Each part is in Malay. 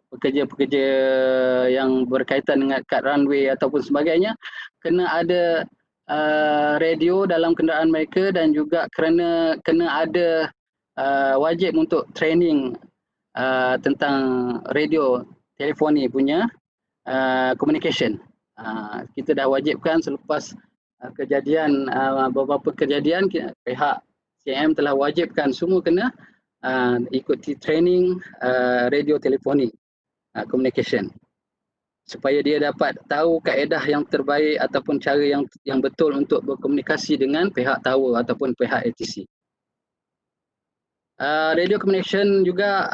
pekerja-pekerja yang berkaitan dengan kad runway ataupun sebagainya, kena ada radio dalam kenderaan mereka dan juga kena ada wajib untuk training tentang radio telefoni punya communication. Kita dah wajibkan selepas kejadian beberapa kejadian, pihak CM telah wajibkan semua kena ikuti training radio telefoni communication supaya dia dapat tahu kaedah yang terbaik ataupun cara yang betul untuk berkomunikasi dengan pihak tower ataupun pihak ATC. Radio communication juga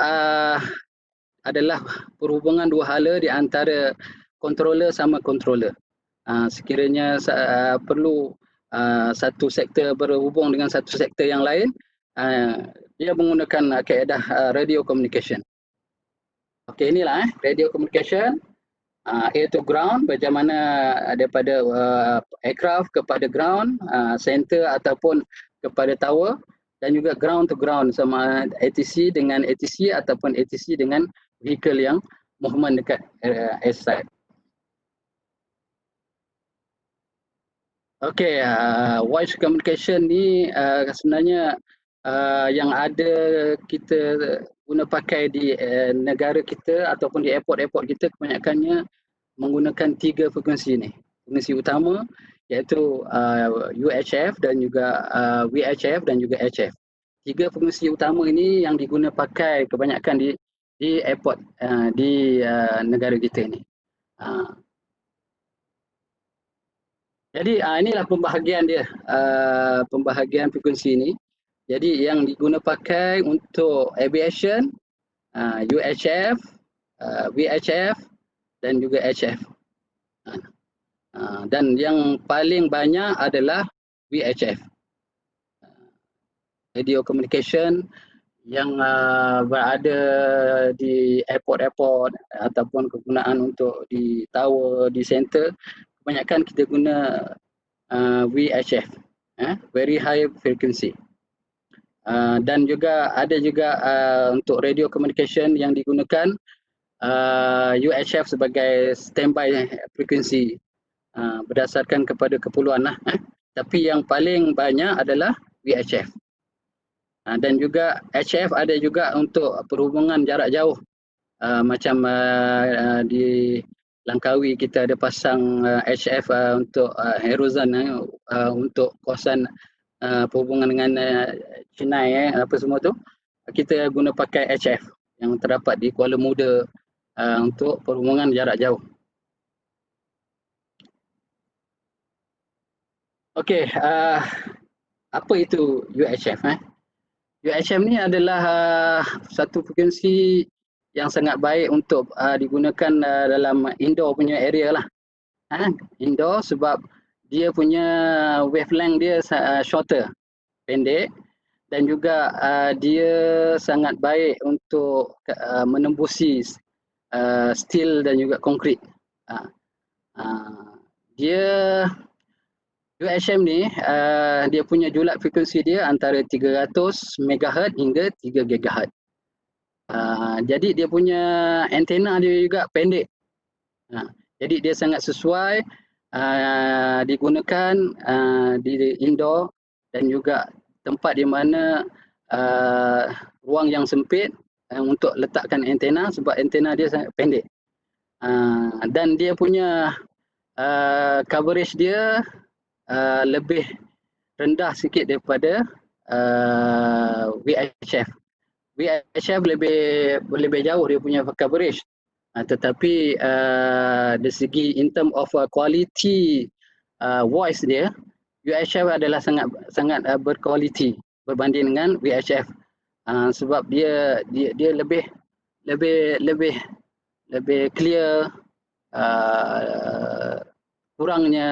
adalah perhubungan dua hala di antara controller sama controller. Sekiranya perlu satu sektor berhubung dengan satu sektor yang lain, dia menggunakan kaedah radio communication. Okey, inilah radio communication. Air to ground, bagaimana daripada aircraft kepada ground, center ataupun kepada tower, dan juga ground to ground sama ATC dengan ATC ataupun ATC dengan vehicle yang movement dekat airside. Okey, voice communication ni sebenarnya yang ada kita guna pakai di negara kita ataupun di airport-airport kita kebanyakannya menggunakan 3 frekuensi ni. Frekuensi utama iaitu UHF dan juga VHF dan juga HF. 3 frekuensi utama ini yang diguna pakai kebanyakan di airport di negara kita ni. Jadi inilah pembahagian dia, pembahagian frekuensi ini. Jadi yang diguna pakai untuk aviation, UHF, VHF dan juga HF. Dan yang paling banyak adalah VHF. Radio communication yang berada di airport-airport ataupun kegunaan untuk di tower, di center, kebanyakan kita guna VHF, very high frequency. Dan juga ada juga untuk radio communication yang digunakan UHF sebagai standby frekuensi berdasarkan kepada keperluan lah. Tapi yang paling banyak adalah VHF. Dan juga HF ada juga untuk perhubungan jarak jauh. Macam di Langkawi kita ada pasang HF untuk Horizon untuk kawasan perhubungan dengan Chennai apa semua tu, kita guna pakai HF yang terdapat di Kuala Muda untuk perhubungan jarak jauh. Okey, apa itu UHF? UHF ni adalah satu frekuensi yang sangat baik untuk digunakan dalam indoor punya area lah. Indoor sebab dia punya wavelength dia shorter, pendek, dan juga dia sangat baik untuk menembusi steel dan juga konkrit. Dia UHF ni dia punya julat frekuensi dia antara 300 MHz hingga 3 GHz. Jadi dia punya antena dia juga pendek. Jadi dia sangat sesuai digunakan di indoor dan juga tempat di mana ruang yang sempit untuk letakkan antena sebab antena dia sangat pendek. Dan dia punya coverage dia lebih rendah sikit daripada VHF. VHF lebih jauh dia punya coverage. Tetapi dari segi in term of quality voice dia, UHF adalah sangat berkualiti berbanding dengan VHF. Sebab dia lebih clear, kurangnya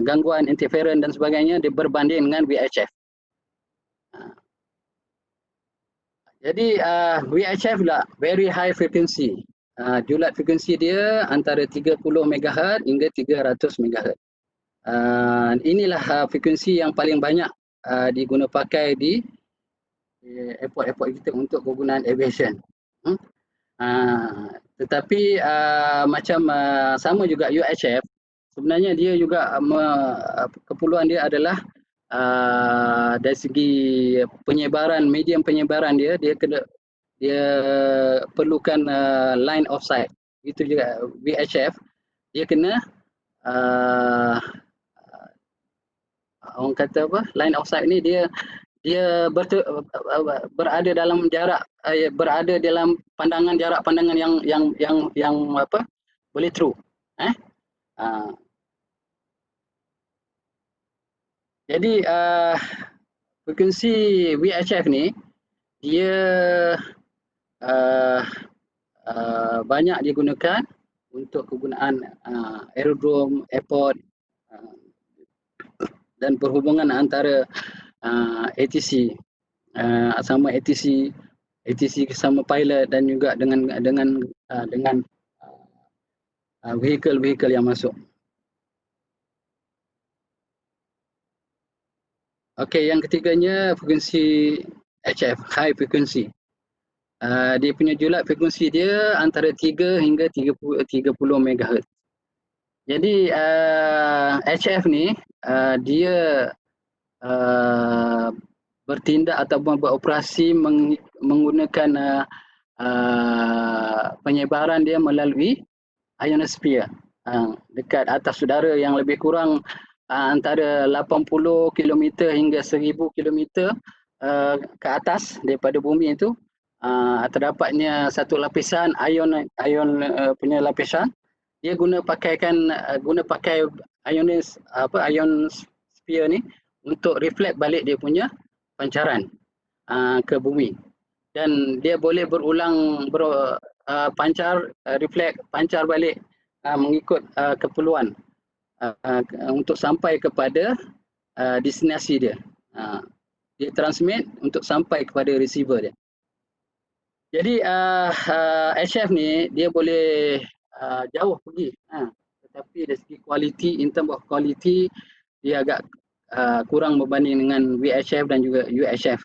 gangguan interference dan sebagainya dia berbanding dengan VHF. Jadi VHF lah very high frequency. Julat frekuensi dia antara 30 MHz hingga 300 MHz. Inilah frekuensi yang paling banyak diguna pakai di airport-airport kita untuk kegunaan aviation. Tetapi macam sama juga UHF, sebenarnya dia juga keperluan dia adalah dari segi penyebaran, medium penyebaran dia kena dia perlukan line of sight. Itu juga VHF, dia kena uh, orang kata apa, line of sight ni dia dia berada dalam jarak berada dalam pandangan, jarak pandangan yang apa, boleh true. Uh, jadi frekuensi VHF ni dia uh, banyak digunakan untuk kegunaan aerodrome, airport, uh, dan perhubungan antara ATC sama ATC sama pilot dan juga dengan vehicle yang masuk. Okey, yang ketiganya frekuensi HF, high frequency. Dia punya julat frekuensi dia antara 3 hingga 30 MHz. Jadi HF ni dia bertindak ataupun beroperasi menggunakan penyebaran dia melalui ionosphere dekat atas udara yang lebih kurang antara 80 km hingga 1000 km ke atas daripada bumi itu terdapatnya satu lapisan ion punya lapisan. Dia guna pakai ionosphere ni untuk reflect balik dia punya pancaran ke bumi, dan dia boleh berulang reflect, pancar balik mengikut keperluan untuk sampai kepada destinasi dia. Dia transmit untuk sampai kepada receiver dia. Jadi HF ni dia boleh jauh pergi, tetapi dari segi kualiti, in term of quality, dia agak kurang berbanding dengan VHF dan juga UHF.